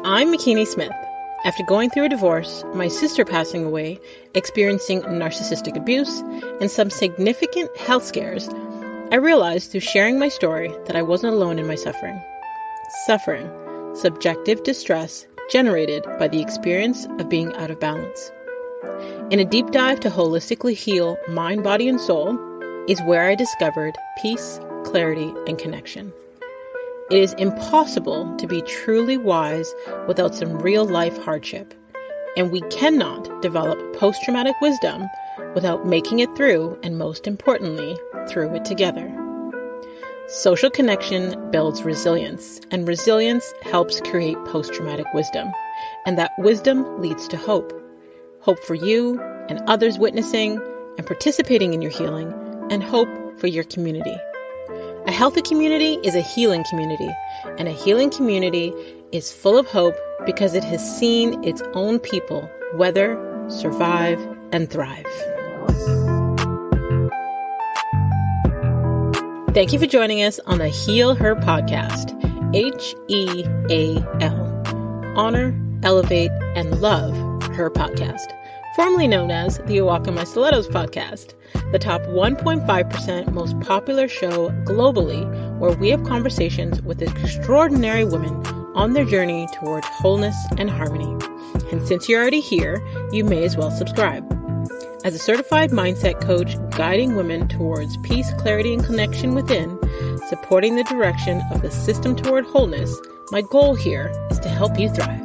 I'm McKinney Smith. After going through a divorce, my sister passing away, experiencing narcissistic abuse, and some significant health scares, I realized through sharing my story that I wasn't alone in my suffering. Suffering, subjective distress generated by the experience of being out of balance. In a deep dive to holistically heal mind, body, and soul is where I discovered peace, clarity, and connection. It is impossible to be truly wise without some real-life hardship, and we cannot develop post-traumatic wisdom without making it through, and most importantly, through it together. Social connection builds resilience, and resilience helps create post-traumatic wisdom, and that wisdom leads to hope. Hope for you and others witnessing and participating in your healing, and hope for your community. A healthy community is a healing community, and a healing community is full of hope because it has seen its own people weather, survive, and thrive. Thank you for joining us on the Heal Her podcast, HEAL. Honor, elevate, and love her podcast, formerly known as the Walk in My Stilettos podcast, the top 1.5% most popular show globally, where we have conversations with extraordinary women on their journey toward wholeness and harmony. And since you're already here, you may as well subscribe. As a certified mindset coach guiding women towards peace, clarity, and connection within, supporting the direction of the system toward wholeness, my goal here is to help you thrive.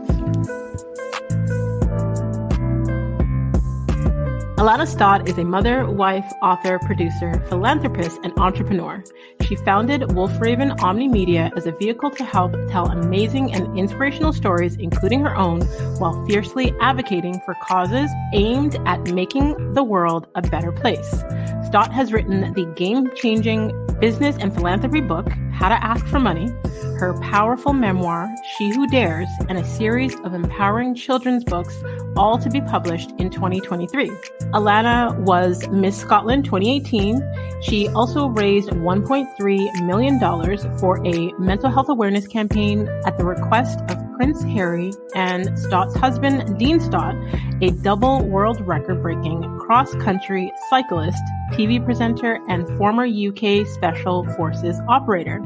Alana Stott is a mother, wife, author, producer, philanthropist, and entrepreneur. She founded Wolfraven Omnimedia as a vehicle to help tell amazing and inspirational stories, including her own, while fiercely advocating for causes aimed at making the world a better place. Stott has written the game-changing business and philanthropy book, How to Ask for Money, her powerful memoir, She Who Dares, and a series of empowering children's books, all to be published in 2023. Alana was Ms.Scotland 2018. She also raised $1.3 million for a mental health awareness campaign at the request of Prince Harry and Stott's husband, Dean Stott, a double world record-breaking cross-country cyclist, TV presenter, and former UK Special Forces operator.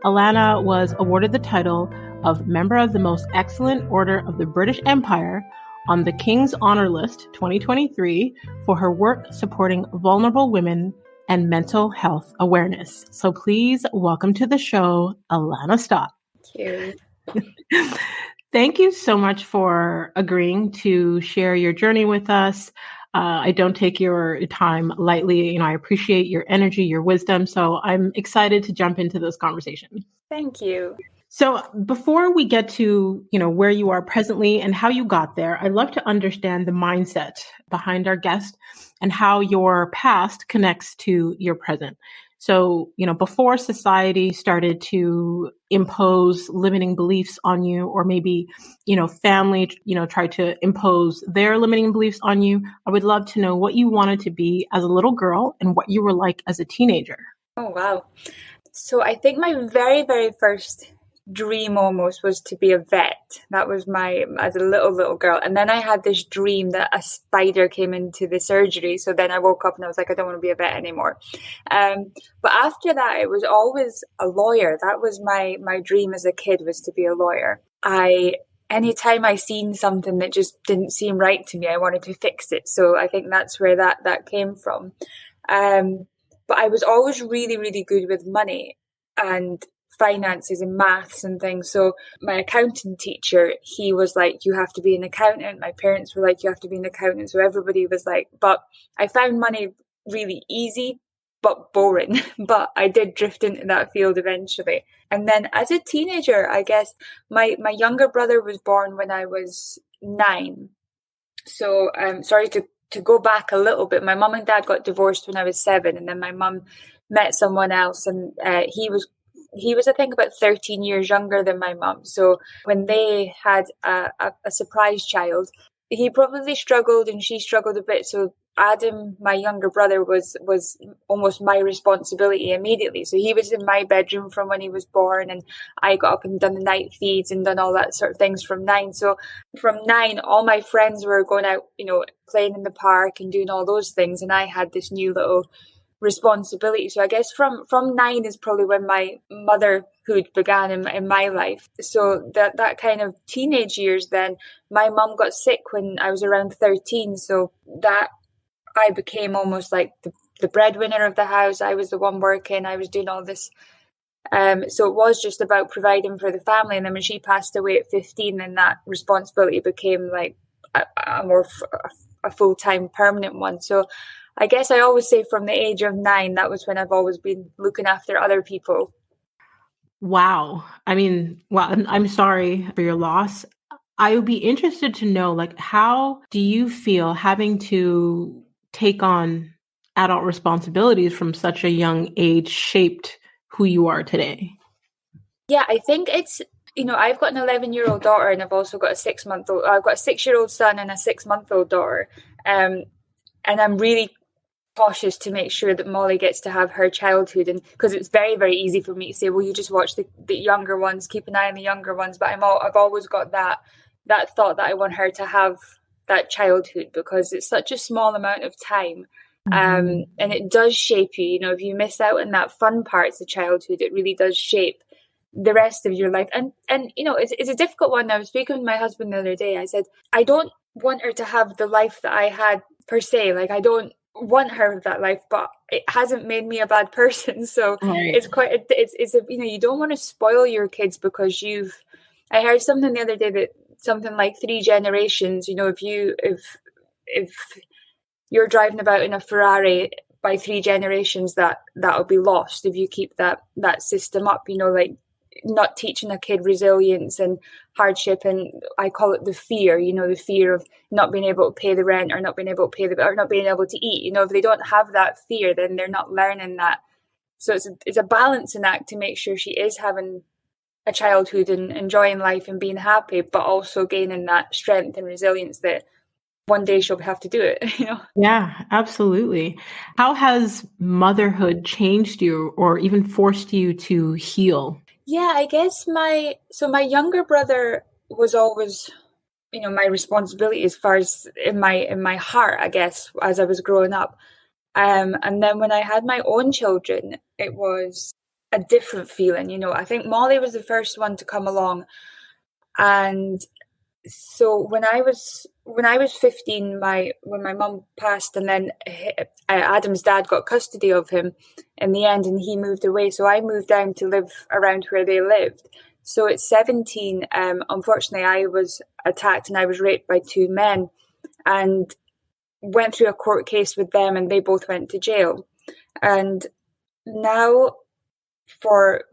Alana was awarded the title of Member of the Most Excellent Order of the British Empire on the King's Honor List 2023 for her work supporting vulnerable women and mental health awareness. So please welcome to the show, Alana Stott. Thank you. Thank you so much for agreeing to share your journey with us. I don't take your time lightly. I appreciate your energy, your wisdom. So I'm excited to jump into this conversation. Thank you. So before we get to, where you are presently and how you got there, I'd love to understand the mindset behind our guest and how your past connects to your present. So, before society started to impose limiting beliefs on you, or maybe, family, tried to impose their limiting beliefs on you, I would love to know what you wanted to be as a little girl and what you were like as a teenager. Oh, wow. So I think my very, very first dream almost was to be a vet. That was as a little girl. And then I had this dream that a spider came into the surgery. So then I woke up and I was like, I don't want to be a vet anymore. But after that, it was always a lawyer. That was my dream as a kid, was to be a lawyer. Anytime I seen something that just didn't seem right to me, I wanted to fix it. So I think that's where that came from. But I was always really, really good with money and finances and maths and things. So my accounting teacher, he was like, you have to be an accountant. My parents were like, you have to be an accountant. So everybody was like, but I found money really easy, but boring. But I did drift into that field eventually. And then as a teenager, I guess my younger brother was born when I was 9. So sorry to go back a little bit. My mum and dad got divorced when I was 7, and then my mum met someone else, and he was, I think, about 13 years younger than my mum. So when they had a surprise child, he probably struggled and she struggled a bit. So Adam, my younger brother, was almost my responsibility immediately. So he was in my bedroom from when he was born, and I got up and done the night feeds and done all that sort of things from 9. So from 9, all my friends were going out, playing in the park and doing all those things, and I had this new little responsibility. So I guess from 9 is probably when my motherhood began in my life. So that kind of teenage years, then my mum got sick when I was around 13. So that I became almost like the breadwinner of the house. I was the one working. I was doing all this. So it was just about providing for the family. And then when she passed away at 15, then that responsibility became like a full-time permanent one. So I guess I always say from the age of 9, that was when I've always been looking after other people. Wow. I mean, well, I'm sorry for your loss. I would be interested to know, like, how do you feel having to take on adult responsibilities from such a young age shaped who you are today? Yeah, I think it's, I've got an 11-year-old daughter, and I've also got a 6-month-old. I've got a 6-year-old son and a 6-month-old daughter. And I'm really cautious to make sure that Molly gets to have her childhood, and because it's very, very easy for me to say, well, you just watch the younger ones, keep an eye on the younger ones. But I've always got that thought that I want her to have that childhood, because it's such a small amount of time. And it does shape you. If you miss out on that fun parts of childhood, it really does shape the rest of your life. And it's a difficult one. I was speaking with my husband the other day. I said, I don't want her to have the life that I had per se. Like, I don't want her that life, but it hasn't made me a bad person. So It's quite you don't want to spoil your kids because I heard something the other day that something like 3 generations, if you're driving about in a Ferrari, by 3 generations that'll be lost if you keep that system up, like not teaching a kid resilience and hardship. And I call it the fear, the fear of not being able to pay the rent, or not being able to pay or not being able to eat. If they don't have that fear, then they're not learning that. So it's a balancing act to make sure she is having a childhood and enjoying life and being happy, but also gaining that strength and resilience that one day she'll have to do it. Yeah, absolutely. How has motherhood changed you or even forced you to heal? Yeah, I guess my younger brother was always, my responsibility as far as in my heart, I guess, as I was growing up. And then when I had my own children, it was a different feeling. I think Molly was the first one to come along. And so when I was 15, when my mum passed, and then Adam's dad got custody of him in the end, and he moved away. So I moved down to live around where they lived. So at 17, unfortunately, I was attacked and I was raped by 2 men, and went through a court case with them, and they both went to jail. And now for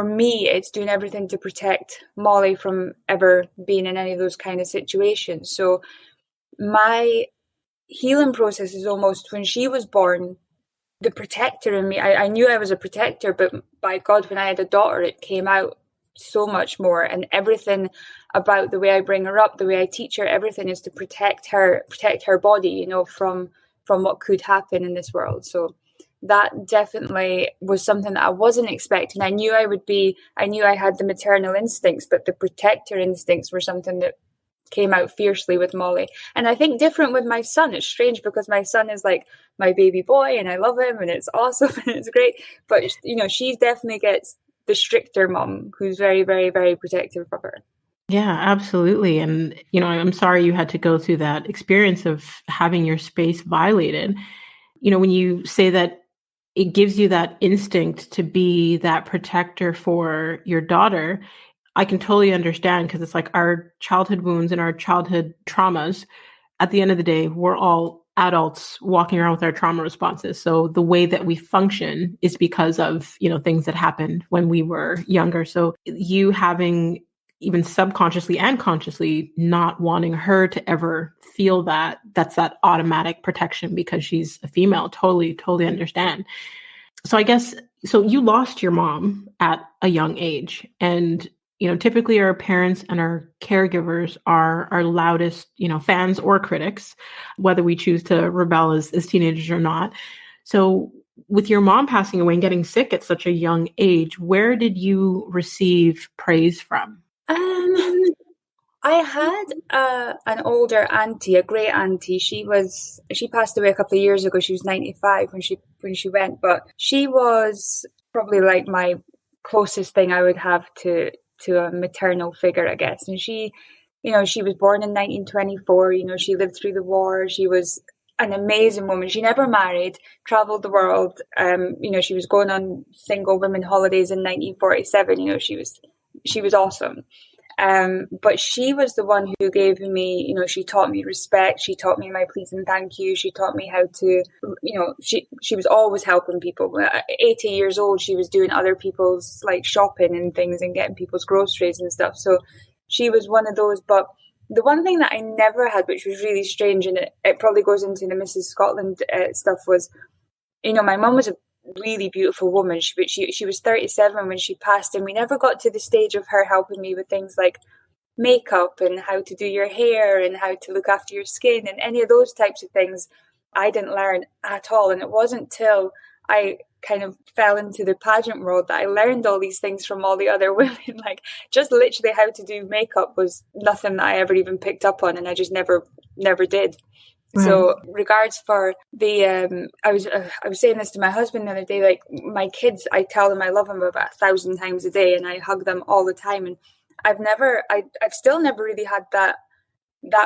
me, it's doing everything to protect Molly from ever being in any of those kind of situations. So my healing process is almost, when she was born, the protector in me, I knew I was a protector, but by God, when I had a daughter, it came out so much more. And everything about the way I bring her up, the way I teach her, everything is to protect her body, from what could happen in this world. So that definitely was something that I wasn't expecting. I knew I had the maternal instincts, but the protector instincts were something that came out fiercely with Molly. And I think different with my son. It's strange because my son is like my baby boy and I love him and it's awesome and it's great. But, she definitely gets the stricter mom who's very, very, very protective of her. Yeah, absolutely. And, I'm sorry you had to go through that experience of having your space violated. When you say that it gives you that instinct to be that protector for your daughter, I can totally understand, because it's like our childhood wounds and our childhood traumas. At the end of the day, we're all adults walking around with our trauma responses. So the way that we function is because of, things that happened when we were younger. So you having, even subconsciously and consciously, not wanting her to ever feel that's that automatic protection because she's a female. Totally understand. So I guess, so you lost your mom at a young age, and, typically our parents and our caregivers are our loudest, fans or critics, whether we choose to rebel as teenagers or not. So with your mom passing away and getting sick at such a young age, where did you receive praise from? I had an older auntie, a great auntie. She passed away a couple of years ago. She was 95 when she went, but she was probably like my closest thing I would have to a maternal figure, I guess. And she was born in 1924. She lived through the war. She was an amazing woman. She never married, traveled the world. She was going on single women holidays in 1947. She was awesome. But she was the one who gave me, she taught me respect. She taught me my please and thank you. She taught me how to, she was always helping people. At 80 years old, she was doing other people's like shopping and things and getting people's groceries and stuff. So she was one of those. But the one thing that I never had, which was really strange, and it probably goes into the Ms.Scotland stuff, was, my mum was a really beautiful woman. She was 37 when she passed, and we never got to the stage of her helping me with things like makeup and how to do your hair and how to look after your skin and any of those types of things. I didn't learn at all, and it wasn't till I kind of fell into the pageant world that I learned all these things from all the other women. Like, just literally how to do makeup was nothing that I ever even picked up on, and I just never did. Right. So regards for the, I was saying this to my husband the other day, like my kids, I tell them I love them about 1,000 times a day and I hug them all the time. And I've still never really had that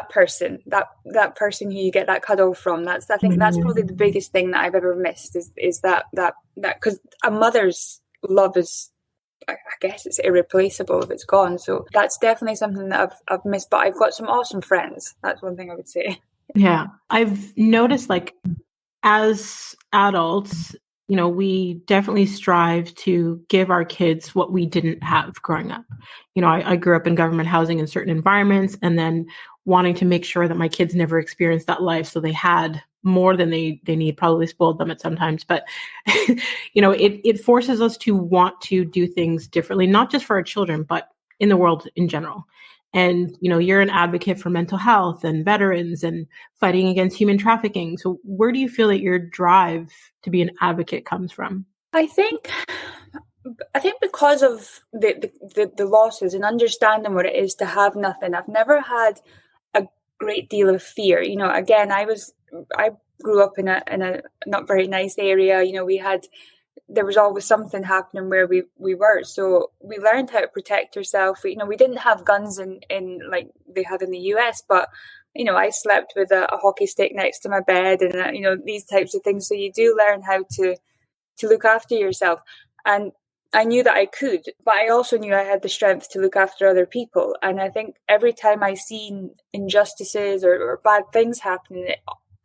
person who you get that cuddle from. I think that's probably the biggest thing that I've ever missed is that because a mother's love is, I guess it's irreplaceable if it's gone. So that's definitely something that I've missed, but I've got some awesome friends. That's one thing I would say. Yeah. I've noticed, like, as adults, we definitely strive to give our kids what we didn't have growing up. I grew up in government housing in certain environments, and then wanting to make sure that my kids never experienced that life. So they had more than they need, probably spoiled them at sometimes. But, it forces us to want to do things differently, not just for our children, but in the world in general. And, you're an advocate for mental health and veterans and fighting against human trafficking. So where do you feel that your drive to be an advocate comes from? I think because of the losses and understanding what it is to have nothing, I've never had a great deal of fear. Again, I grew up in a not very nice area. There was always something happening where we were. So we learned how to protect ourselves. We didn't have guns in like they had in the US, but, I slept with a hockey stick next to my bed and, these types of things. So you do learn how to look after yourself. And I knew that I could, but I also knew I had the strength to look after other people. And I think every time I seen injustices or bad things happening,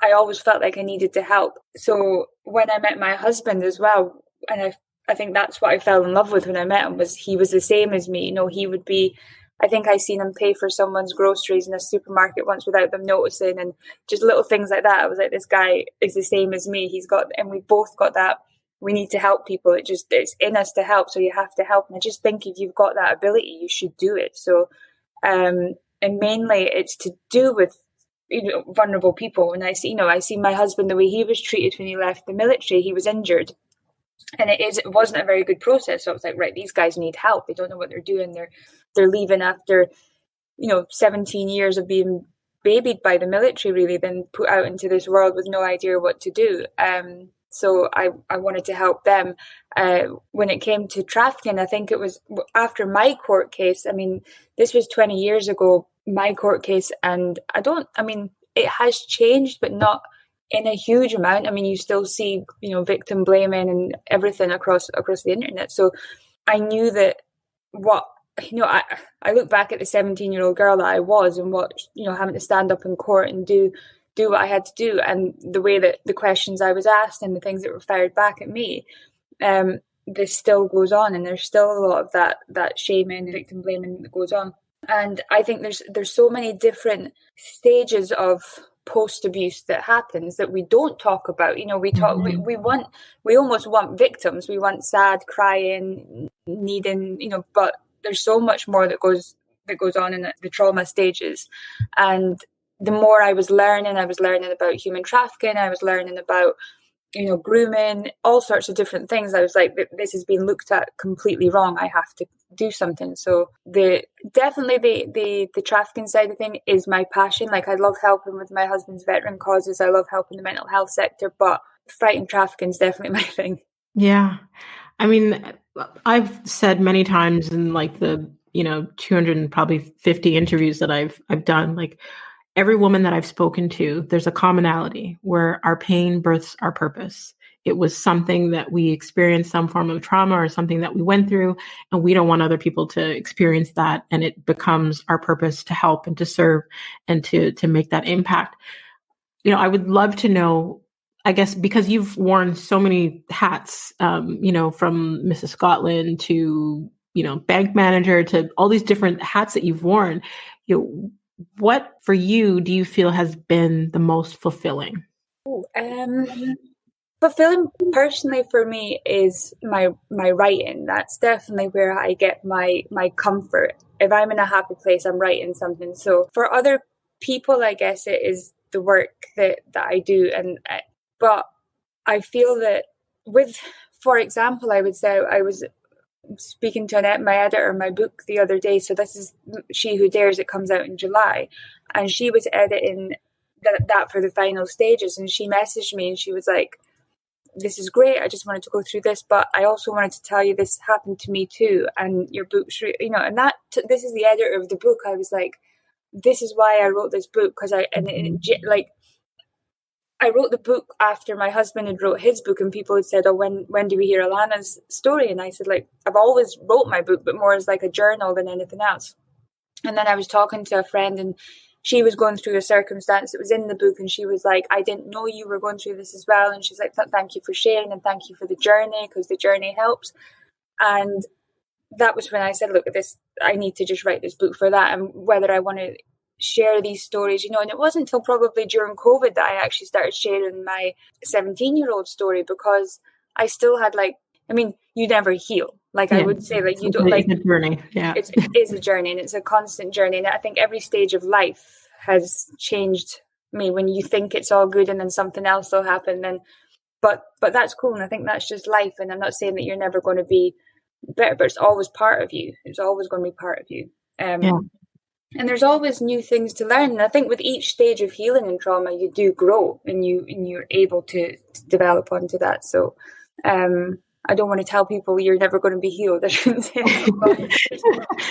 I always felt like I needed to help. So when I met my husband as well, and I think that's what I fell in love with when I met him, was he was the same as me. He would be, I think I seen him pay for someone's groceries in a supermarket once without them noticing, and just little things like that. I was like, this guy is the same as me. And we both got that. We need to help people. It's in us to help. So you have to help. And I just think if you've got that ability, you should do it. So, and mainly it's to do with, vulnerable people. And I see my husband, the way he was treated when he left the military. He was injured, and it wasn't a very good process. So I was like, right, these guys need help. They don't know what they're doing. They're leaving after 17 years of being babied by the military, really, then put out into this world with no idea what to do. So I wanted to help them. When it came to trafficking, I think it was after my court case. I mean, this was 20 years ago, my court case, and it has changed, but not in a huge amount. I mean, you still see, victim blaming and everything across the internet. So I knew that I look back at the 17-year-old girl that I was, and what, having to stand up in court and do what I had to do, and the way that the questions I was asked and the things that were fired back at me, this still goes on, and there's still a lot of that shaming and victim blaming that goes on. And I think there's so many different stages of post-abuse that happens that we don't talk about. We almost want victims. We want sad, crying, needing, but there's so much more that goes on in the trauma stages. And the more I was learning about human trafficking, I was learning about, grooming, all sorts of different things. I was like, this has been looked at completely wrong. I have to do something. So the trafficking side of thing is my passion. Like, I love helping with my husband's veteran causes. I love helping the mental health sector, but fighting trafficking is definitely my thing. Yeah. I mean, I've said many times in like the, 250 interviews that I've done, like, every woman that I've spoken to, there's a commonality where our pain births our purpose. It was something that we experienced, some form of trauma or something that we went through, and we don't want other people to experience that. And it becomes our purpose to help and to serve and to make that impact. I would love to know, I guess, because you've worn so many hats, from Ms.Scotland to, bank manager, to all these different hats that you've worn, what for you do you feel has been the most fulfilling? Fulfilling personally for me is my writing. That's definitely where I get my comfort. If I'm in a happy place, I'm writing something. So for other people, I guess it is the work that I do. But I feel that for example, I would say I was speaking to my editor of my book the other day. So this is She Who Dares. It comes out in July, and she was editing that for the final stages. And she messaged me and she was like, "This is great. I just wanted to go through this, but I also wanted to tell you this happened to me too. And your book's, and this is the editor of the book." I was like, "This is why I wrote this book," because I wrote the book after my husband had wrote his book, and people had said, "Oh, when do we hear Alana's story?" And I said, like, I've always wrote my book, but more as like a journal than anything else. And then I was talking to a friend, and she was going through a circumstance that was in the book, and she was like, "I didn't know you were going through this as well." And she's like, "Thank you for sharing, and thank you for the journey, because the journey helps." And that was when I said, "Look at this, I need to just write this book for that." And whether I want to share these stories, and it wasn't until probably during COVID that I actually started sharing my 17-year-old story, because I still had you never heal. I would say, you don't, it's a journey. Yeah. It is a journey, and it's a constant journey. And I think every stage of life has changed me. When you think it's all good and then something else will happen, but that's cool. And I think that's just life. And I'm not saying that you're never going to be better, but it's always part of you. It's always going to be part of you. And there's always new things to learn. And I think with each stage of healing and trauma, you do grow, and you're able to develop onto that. So I don't want to tell people you're never going to be healed. I shouldn't say that.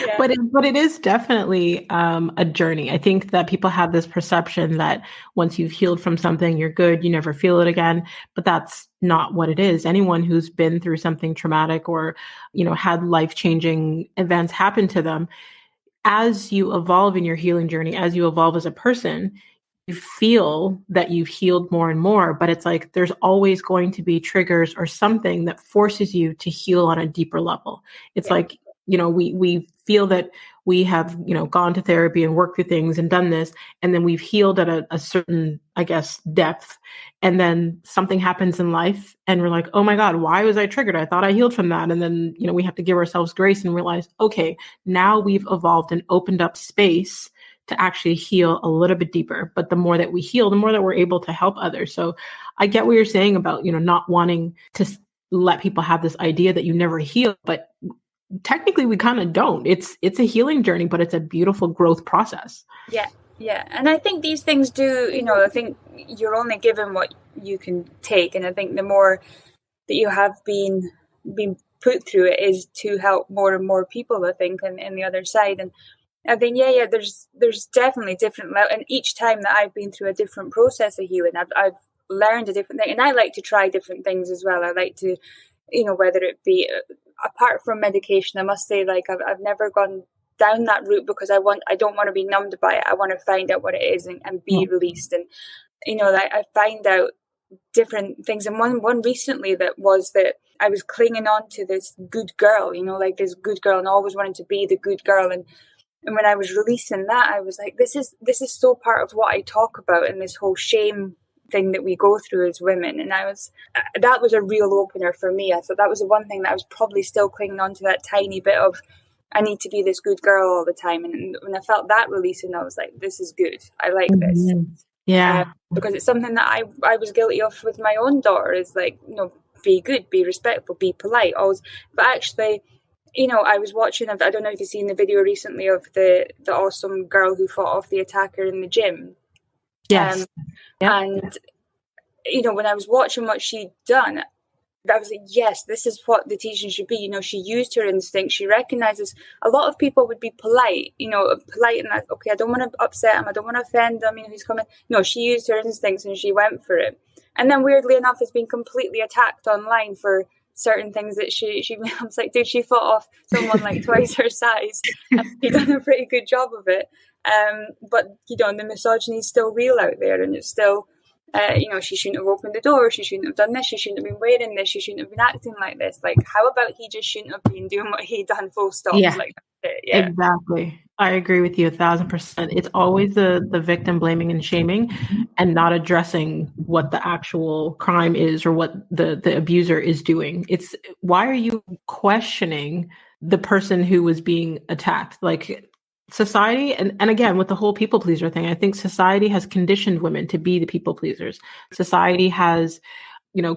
Yeah. But it is definitely a journey. I think that people have this perception that once you've healed from something, you're good, you never feel it again. But that's not what it is. Anyone who's been through something traumatic or, had life-changing events happen to them, as you evolve in your healing journey, as you evolve as a person, you feel that you've healed more and more, but it's like there's always going to be triggers or something that forces you to heal on a deeper level. It's like, we feel that we have, gone to therapy and worked through things and done this, and then we've healed at a certain, I guess, depth. And then something happens in life and we're like, "Oh my God, why was I triggered? I thought I healed from that." And then, we have to give ourselves grace and realize, okay, now we've evolved and opened up space to actually heal a little bit deeper. But the more that we heal, the more that we're able to help others. So I get what you're saying about, not wanting to let people have this idea that you never heal, but technically we kind of don't. It's a healing journey, but it's a beautiful growth process. Yeah. And I think these things do, I think you're only given what you can take. And I think the more that you have been put through it is to help more and more people, I think, and the other side. And I think, there's definitely different levels. And each time that I've been through a different process of healing, I've learned a different thing. And I like to try different things as well. I like to, whether it be apart from medication, I must say, I've never gone down that route because I don't want to be numbed by it. I want to find out what it is and be released. And, I find out different things. And one recently that was that I was clinging on to this good girl, this good girl, and always wanted to be the good girl. And when I was releasing that, I was like, this is so part of what I talk about in this whole shame thing that we go through as women. And that was a real opener for me. I thought that was the one thing that I was probably still clinging on to, that tiny bit of I need to be this good girl all the time. And when I felt that releasing, I was like, this is good. I like this. Yeah. Because it's something that I was guilty of with my own daughter, is like, be good, be respectful, be polite, always. But actually, I was watching, I don't know if you've seen the video recently of the awesome girl who fought off the attacker in the gym. Yes. And, when I was watching what she'd done, I was like, yes, this is what the teaching should be. She used her instinct. She recognizes a lot of people would be polite, polite and that, okay, I don't want to upset him. I don't want to offend him. He's coming. No, she used her instincts and she went for it. And then weirdly enough, has been completely attacked online for certain things that she I was like, dude, she fought off someone like twice her size and she's done a pretty good job of it. But, the misogyny is still real out there, and it's still, she shouldn't have opened the door, she shouldn't have done this, she shouldn't have been wearing this, she shouldn't have been acting like this. Like, how about he just shouldn't have been doing what he done, full stop? Yeah, like yeah. Exactly. I agree with you 1,000%. It's always the victim blaming and shaming and not addressing what the actual crime is or what the abuser is doing. It's, why are you questioning the person who was being attacked? Like, society, and again, with the whole people pleaser thing, I think society has conditioned women to be the people pleasers. Society has,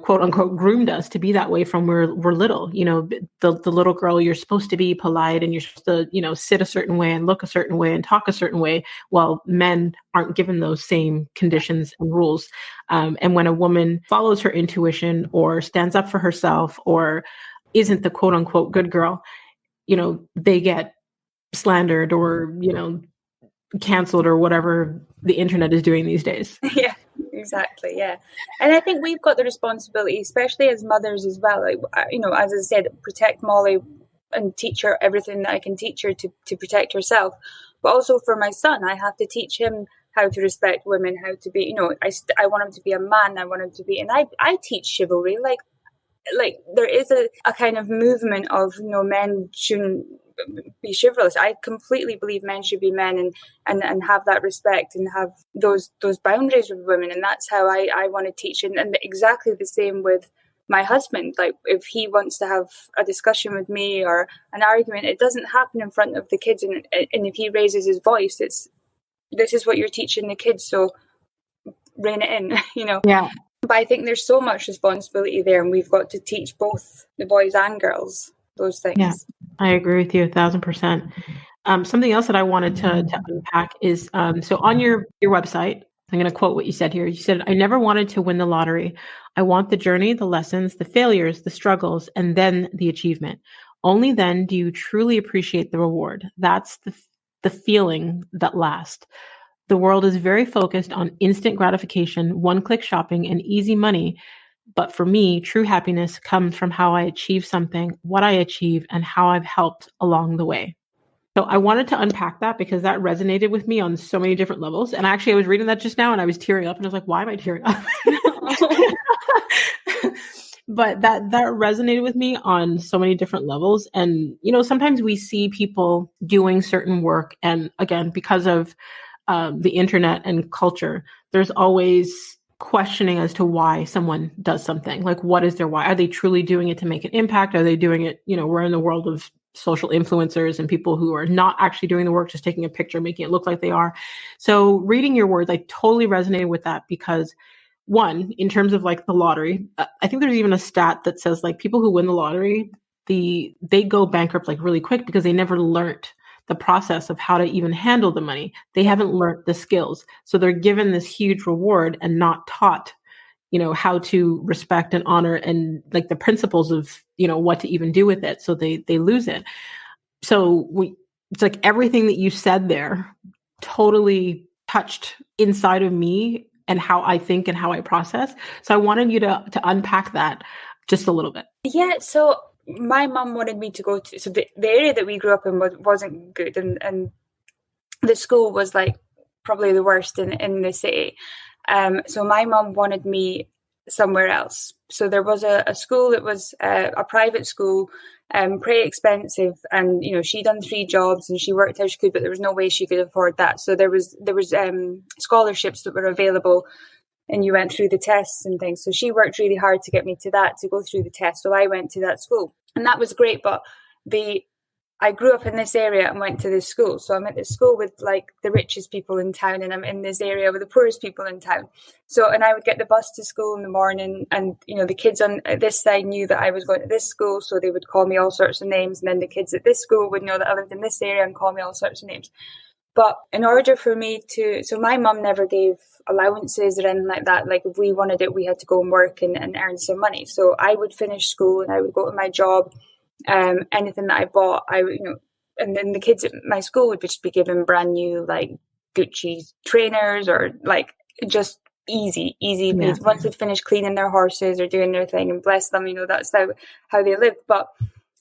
quote unquote, groomed us to be that way from we're little. The little girl, you're supposed to be polite and you're supposed to, sit a certain way and look a certain way and talk a certain way, while men aren't given those same conditions and rules. And when a woman follows her intuition or stands up for herself or isn't the quote unquote good girl, they get slandered or, canceled or whatever the internet is doing these days. Yeah, exactly. Yeah. And I think we've got the responsibility, especially as mothers as well. Like, as I said, protect Molly and teach her everything that I can teach her to protect herself. But also for my son, I have to teach him how to respect women, how to be, I want him to be a man. I want him to be, and I teach chivalry. Like there is a kind of movement of, men shouldn't be chivalrous. I completely believe men should be men and have that respect and have those boundaries with women. And that's how I want to teach. And exactly the same with my husband. Like, if he wants to have a discussion with me or an argument, it doesn't happen in front of the kids. And if he raises his voice, this is what you're teaching the kids. So rein it in, Yeah. But I think there's so much responsibility there, and we've got to teach both the boys and girls those things. Yeah, I agree with you 1,000%. Something else that I wanted to unpack is, so on your website, I'm going to quote what you said here. You said, "I never wanted to win the lottery. I want the journey, the lessons, the failures, the struggles, and then the achievement. Only then do you truly appreciate the reward. That's the feeling that lasts. The world is very focused on instant gratification, one-click shopping, and easy money. But for me, true happiness comes from how I achieve something, what I achieve, and how I've helped along the way." So I wanted to unpack that because that resonated with me on so many different levels. And actually, I was reading that just now and I was tearing up and I was like, why am I tearing up? But that resonated with me on so many different levels. And, sometimes we see people doing certain work. And again, because of the internet and culture, there's always questioning as to why someone does something. Like, what is their why? Are they truly doing it to make an impact? Are they doing it? We're in the world of social influencers and people who are not actually doing the work, just taking a picture, making it look like they are. So reading your words, I totally resonated with that because, one, in terms of like the lottery, I think there's even a stat that says like people who win the lottery, they go bankrupt like really quick because they never learned the process of how to even handle the money. They haven't learned the skills. So they're given this huge reward and not taught, how to respect and honor and like the principles of, what to even do with it. So they lose it. So it's like everything that you said there totally touched inside of me and how I think and how I process. So I wanted you to unpack that just a little bit. Yeah. So my mum wanted me to go to, so the area that we grew up in wasn't good, and the school was like probably the worst in the city. So my mum wanted me somewhere else. So there was a school that was a private school, pretty expensive, and she'd done 3 jobs and she worked how she could, but there was no way she could afford that. So there was scholarships that were available, and you went through the tests and things. So she worked really hard to get me to go through the test. So I went to that school, and that was great. But I grew up in this area and went to this school. So I'm at this school with like the richest people in town, and I'm in this area with the poorest people in town. So, and I would get the bus to school in the morning, and, you know, the kids on this side knew that I was going to this school. So they would call me all sorts of names. And then the kids at this school would know that I lived in this area and call me all sorts of names. But in order for me so my mum never gave allowances or anything like that. Like if we wanted it, we had to go and work and earn some money. So I would finish school and I would go to my job. Anything that I bought, and then the kids at my school would just be given brand new like Gucci trainers or like just easy. Yeah. Once they'd finished cleaning their horses or doing their thing, and bless them, you know, that's how they lived. But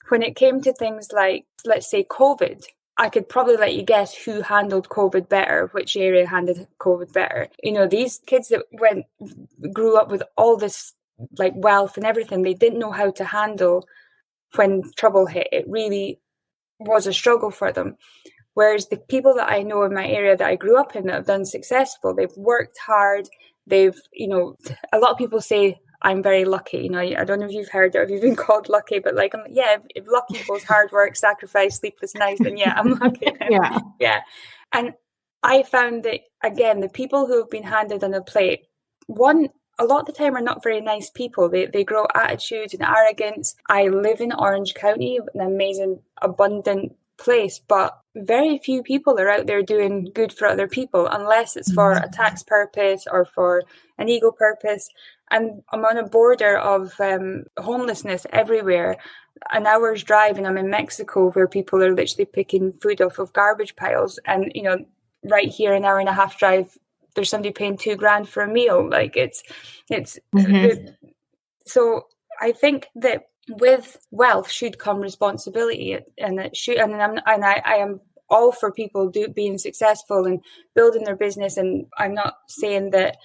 when it came to things like, let's say, COVID, I could probably let you guess who handled COVID better, which area handled COVID better. You know, these kids that grew up with all this like wealth and everything, they didn't know how to handle when trouble hit. It really was a struggle for them. Whereas the people that I know in my area that I grew up in that have done successful, they've worked hard. They've, you know, a lot of people say I'm very lucky. You know, I don't know if you've heard or if you've been called lucky, but like, if lucky equals hard work, sacrifice, sleepless nights, then yeah, I'm lucky. Yeah. And I found that, again, the people who have been handed on a plate, a lot of the time are not very nice people. They grow attitudes and arrogance. I live in Orange County, an amazing, abundant place, but very few people are out there doing good for other people unless it's for a tax purpose or for an ego purpose. And I'm on a border of homelessness everywhere. An hour's drive and I'm in Mexico where people are literally picking food off of garbage piles. And, you know, right here, an hour and a half drive, there's somebody paying $2,000 for a meal. Like it's so I think that with wealth should come responsibility, and it should, I am all for people being successful and building their business. And I'm not saying that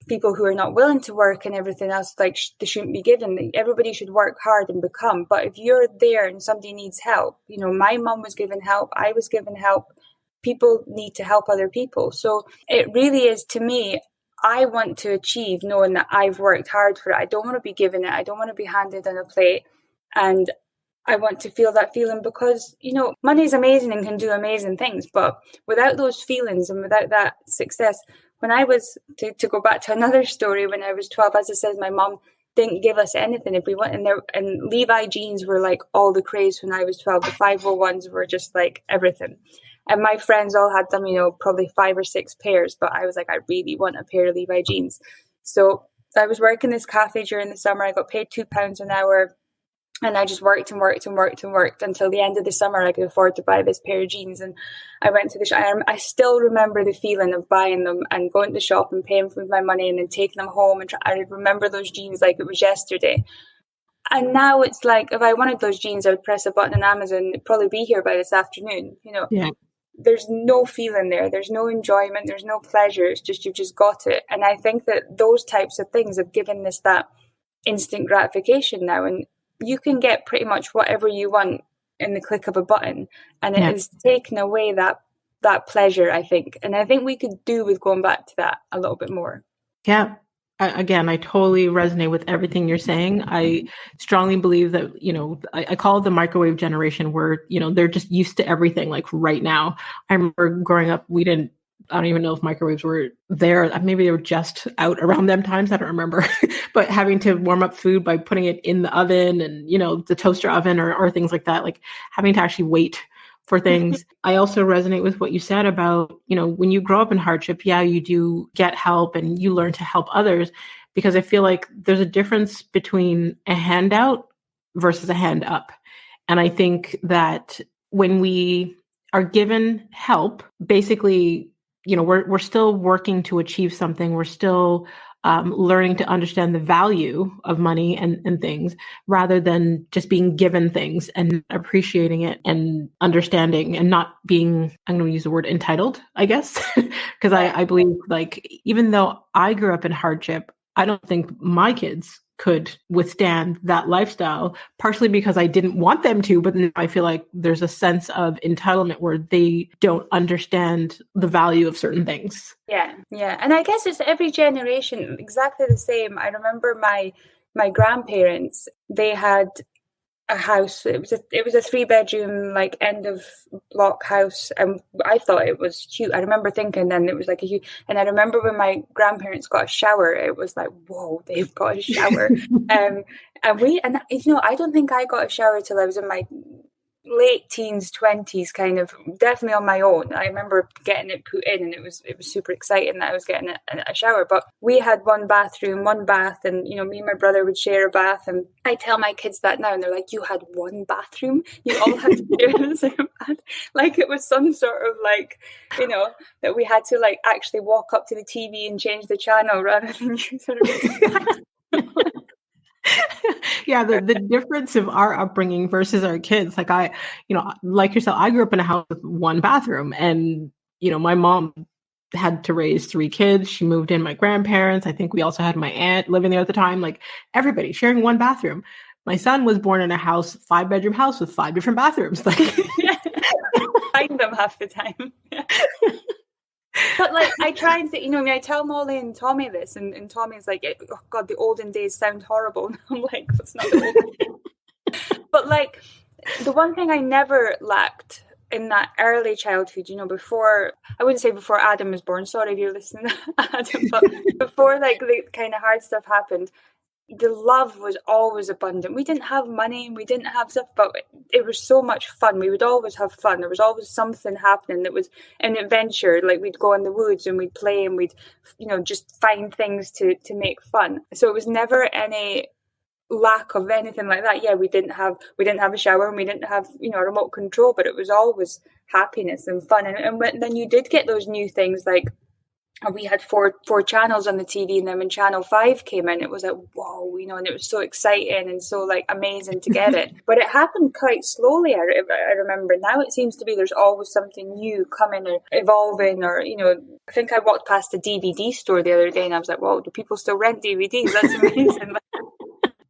people who are not willing to work and everything else, like they shouldn't be given. Everybody should work hard and become. But if you're there and somebody needs help, you know, my mum was given help. I was given help. People need to help other people. So it really is, to me, I want to achieve knowing that I've worked hard for it. I don't want to be given it. I don't want to be handed on a plate. And I want to feel that feeling because, you know, money is amazing and can do amazing things. But without those feelings and without that success, when I was, to go back to another story, when I was 12, as I said, my mum didn't give us anything. If we went in there, and Levi jeans were like all the craze when I was 12. The 501s were just like everything. And my friends all had them, you know, probably 5 or 6 pairs. But I was like, I really want a pair of Levi jeans. So I was working this cafe during the summer. I got paid £2 an hour. And I just worked until the end of the summer. I could afford to buy this pair of jeans. And I went to the shop. I still remember the feeling of buying them and going to the shop and paying for my money and then taking them home. And I remember those jeans like it was yesterday. And now it's like, if I wanted those jeans, I would press a button on Amazon. It'd probably be here by this afternoon, you know. Yeah. There's no feeling there. There's no enjoyment. There's no pleasure. It's just, you've just got it. And I think that those types of things have given us that instant gratification now. And you can get pretty much whatever you want in the click of a button. And it has taken away that pleasure, I think. And I think we could do with going back to that a little bit more. Yeah. Again, I totally resonate with everything you're saying. I strongly believe that, you know, I call it the microwave generation where, you know, they're just used to everything like right now. I remember growing up, I don't even know if microwaves were there. Maybe they were just out around them times. I don't remember. But having to warm up food by putting it in the oven and, you know, the toaster oven or things like that, like having to actually wait for things. I also resonate with what you said about, you know, when you grow up in hardship, yeah, you do get help and you learn to help others, because I feel like there's a difference between a handout versus a hand up. And I think that when we are given help, basically, you know, we're still working to achieve something. We're still learning to understand the value of money and things, rather than just being given things and appreciating it and understanding and not being, I'm going to use the word entitled, I guess, because I believe, like, even though I grew up in hardship, I don't think my kids could withstand that lifestyle, partially because I didn't want them to, but then I feel like there's a sense of entitlement where they don't understand the value of certain things. Yeah. And I guess it's every generation exactly the same. I remember my grandparents, they had a house. It was a 3-bedroom, like end of block house, and I thought it was cute. I remember thinking then it was like a huge. And I remember when my grandparents got a shower, it was like, whoa, they've got a shower. And I don't think I got a shower till I was in my late teens, 20s, kind of, definitely on my own. I remember getting it put in, and it was super exciting that I was getting a shower. But we had one bathroom, one bath, and me and my brother would share a bath. And I tell my kids that now, and they're like, "You had one bathroom? You all had to share the same bath?" Like it was some sort of like, that we had to like actually walk up to the TV and change the channel rather than you sort of. Yeah, the difference of our upbringing versus our kids. Like like yourself, I grew up in a house with one bathroom, and my mom had to raise 3 kids. She moved in my grandparents. I think we also had my aunt living there at the time. Like everybody sharing one bathroom. My son was born in a 5-bedroom house with 5 different bathrooms. Like, find them half the time. But like I try and say, I tell Molly and Tommy this, and Tommy's like, "Oh God, the olden days sound horrible." And I'm like, "That's not the olden days." But like the one thing I never lacked in that early childhood, before, I wouldn't say before Adam was born. Sorry if you're listening to Adam, but before like the kind of hard stuff happened, the love was always abundant. We didn't have money and we didn't have stuff, but it was so much fun. We would always have fun. There was always something happening that was an adventure. Like we'd go in the woods and we'd play and we'd, just find things to make fun. So it was never any lack of anything like that. Yeah, we didn't have a shower and we didn't have, a remote control, but it was always happiness and fun. And then you did get those new things like, we had four channels on the TV, and then when Channel 5 came in, it was like, whoa, and it was so exciting and so like amazing to get it. But it happened quite slowly. I remember now it seems to be there's always something new coming or evolving, or, I think I walked past a DVD store the other day and I was like, whoa, do people still rent DVDs? That's amazing.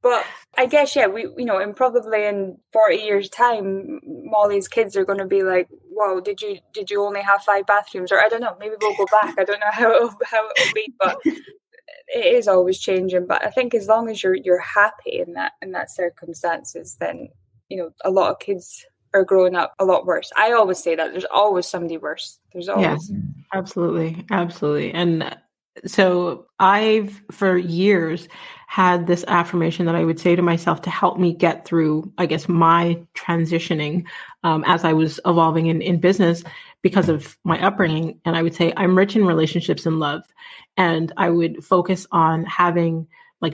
But I guess, yeah, we, and probably in 40 years' time, Molly's kids are going to be like, "Wow, did you only have 5 bathrooms?" Or I don't know, maybe we'll go back. I don't know how it'll be, but it is always changing. But I think as long as you're happy in that circumstances, then a lot of kids are growing up a lot worse. I always say that there's always somebody worse. There's always, yeah, absolutely, and. So I've, for years, had this affirmation that I would say to myself to help me get through, I guess, my transitioning as I was evolving in business because of my upbringing. And I would say, I'm rich in relationships and love. And I would focus on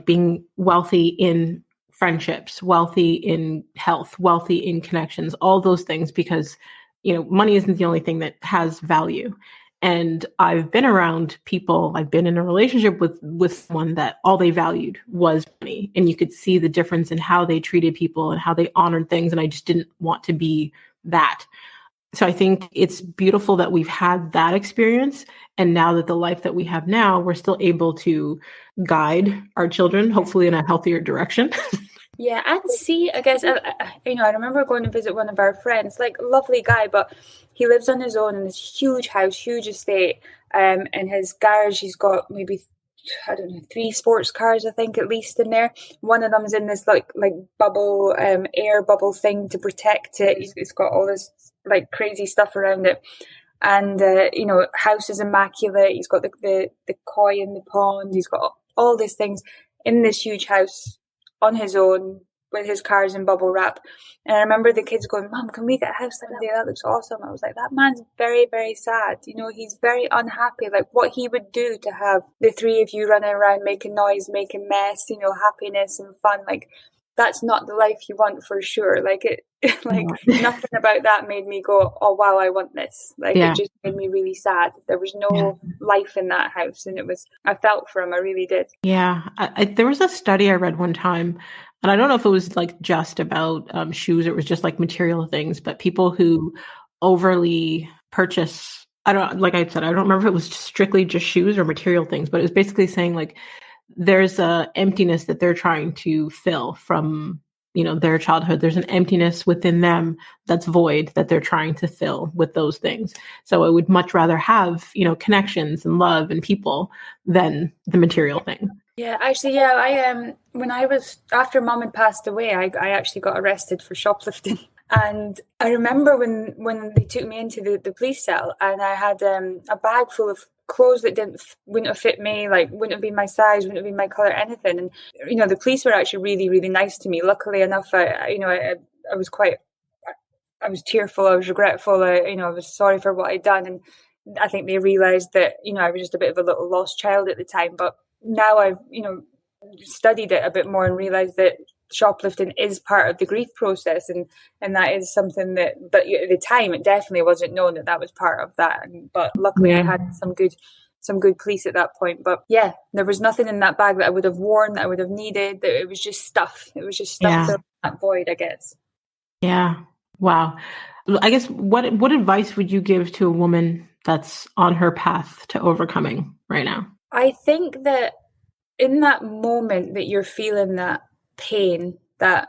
being wealthy in friendships, wealthy in health, wealthy in connections, all those things, because, money isn't the only thing that has value. And I've been around people, I've been in a relationship with someone that all they valued was money. And you could see the difference in how they treated people and how they honored things. And I just didn't want to be that. So I think it's beautiful that we've had that experience. And now that the life that we have now, we're still able to guide our children, hopefully in a healthier direction. Yeah, and see, I guess, I remember going to visit one of our friends, like lovely guy, but he lives on his own in this huge house, huge estate. In his garage, he's got maybe, 3 sports cars, I think, at least in there. One of them's in this like bubble, air bubble thing to protect it. It's got all this like crazy stuff around it. And, house is immaculate. He's got the koi in the pond. He's got all these things in this huge house on his own with his cars in bubble wrap. And I remember the kids going, "Mom, can we get a house like that? That looks awesome." I was like, that man's very, very sad. He's very unhappy. Like what he would do to have the 3 of you running around making noise, making mess, happiness and fun. Like that's not the life you want for sure. Like nothing about that made me go, "Oh wow, I want this." Like It just made me really sad. There was no life in that house, and I felt for him. I really did. Yeah, there was a study I read one time, and I don't know if it was like just about shoes. It was just like material things, but people who overly purchase. Like I said, I don't remember if it was strictly just shoes or material things, but it was basically saying like there's a emptiness that they're trying to fill from, their childhood. There's an emptiness within them that's void that they're trying to fill with those things. So I would much rather have, connections and love and people than the material thing. Yeah, actually, yeah, when I was, after Mum had passed away, I actually got arrested for shoplifting. And I remember when they took me into the police cell, and I had a bag full of clothes that wouldn't have fit me, like wouldn't have been my size, wouldn't have been my color, anything. And the police were actually really, really nice to me. Luckily enough, I was tearful, I was regretful, I was sorry for what I'd done, and I think they realised that I was just a bit of a little lost child at the time. But now I've studied it a bit more and realised that shoplifting is part of the grief process, and that is something but at the time it definitely wasn't known that was part of that. But luckily I had some good police at that point. But yeah, there was nothing in that bag that I would have worn, that I would have needed. That it was just stuff. It was just stuff filling that void, I guess. Yeah. Wow. I guess what advice would you give to a woman that's on her path to overcoming right now? I think that in that moment that you're feeling that pain, that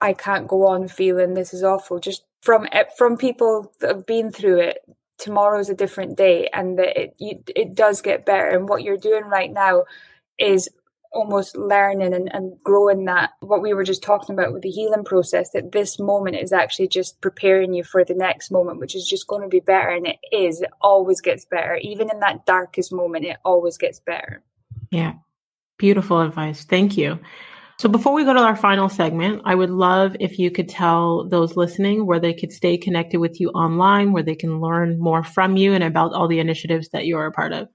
I can't go on feeling this is awful, just from people that have been through it, tomorrow's a different day, and that it does get better. And what you're doing right now is almost learning and growing that, what we were just talking about with the healing process, that this moment is actually just preparing you for the next moment, which is just going to be better. And it always gets better. Even in that darkest moment, it always gets better. Yeah. Beautiful advice. Thank you. So before we go to our final segment, I would love if you could tell those listening where they could stay connected with you online, where they can learn more from you and about all the initiatives that you're a part of.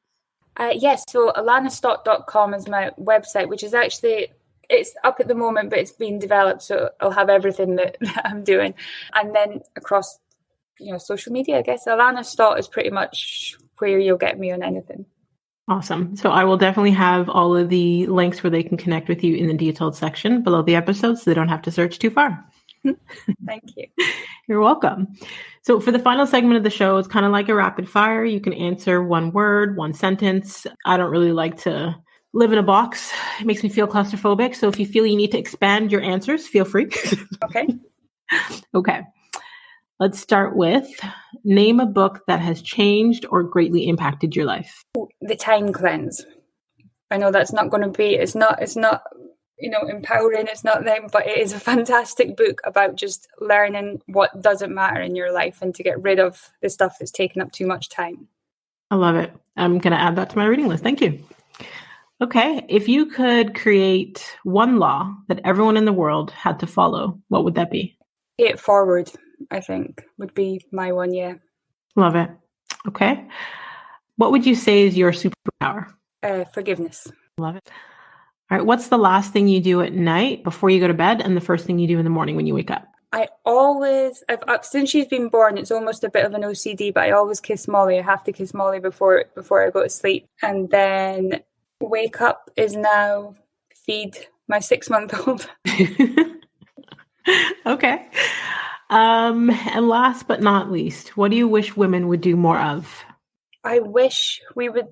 Yes, so alanastott.com is my website, which is actually, it's up at the moment, but it's being developed, so I'll have everything that I'm doing. And then across, social media, I guess, Alana Stott is pretty much where you'll get me on anything. Awesome. So I will definitely have all of the links where they can connect with you in the detailed section below the episode, so they don't have to search too far. Thank you. You're welcome. So for the final segment of the show, it's kind of like a rapid fire. You can answer one word, one sentence. I don't really like to live in a box. It makes me feel claustrophobic. So if you feel you need to expand your answers, feel free. Okay. Okay. Let's start with name a book that has changed or greatly impacted your life. The Time Cleanse. I know that's not going to be, it's not empowering, it's not them, but it is a fantastic book about just learning what doesn't matter in your life and to get rid of the stuff that's taking up too much time. I love it. I'm going to add that to my reading list. Thank you. Okay. If you could create one law that everyone in the world had to follow, what would that be? Pay it forward, I think, would be my one. Yeah. Love it. Okay. What would you say is your superpower? Forgiveness. Love it. All right. What's the last thing you do at night before you go to bed and the first thing you do in the morning when you wake up? Since she's been born, it's almost a bit of an OCD, but I always kiss Molly. I have to kiss Molly before I go to sleep. And then wake up is now feed my 6-month-old. Okay. And last but not least, what do you wish women would do more of? I wish we would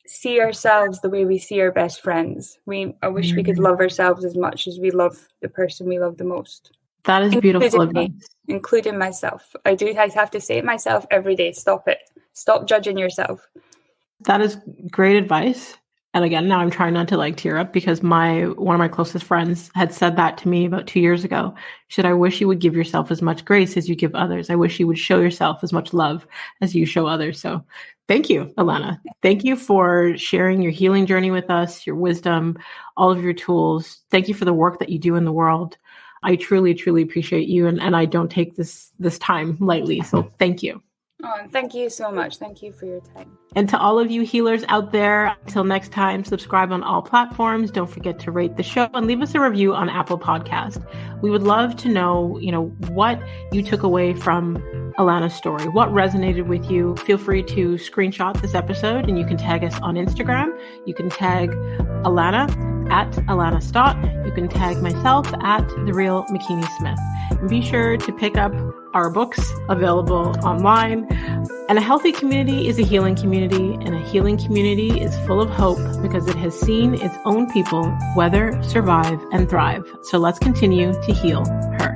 see ourselves the way we see our best friends. I wish we could love ourselves as much as we love the person we love the most. That is beautiful advice. Including myself. I have to say it myself every day. Stop it. Stop judging yourself. That is great advice. And again, now I'm trying not to tear up because one of my closest friends had said that to me about 2 years ago. She said, I wish you would give yourself as much grace as you give others. I wish you would show yourself as much love as you show others. So thank you, Alana. Thank you for sharing your healing journey with us, your wisdom, all of your tools. Thank you for the work that you do in the world. I truly, truly appreciate you. And I don't take this time lightly. So thank you. Oh, and thank you so much. Thank you for your time. And to all of you healers out there, until next time, subscribe on all platforms. Don't forget to rate the show and leave us a review on Apple Podcast. We would love to know, what you took away from Alana's story, what resonated with you. Feel free to screenshot this episode and you can tag us on Instagram. You can tag Alana at Alana Stott. You can tag myself at The Real McKinney Smith. And be sure to pick up our books available online. And a healthy community is a healing community, and a healing community is full of hope because it has seen its own people weather, survive, and thrive. So let's continue to heal her.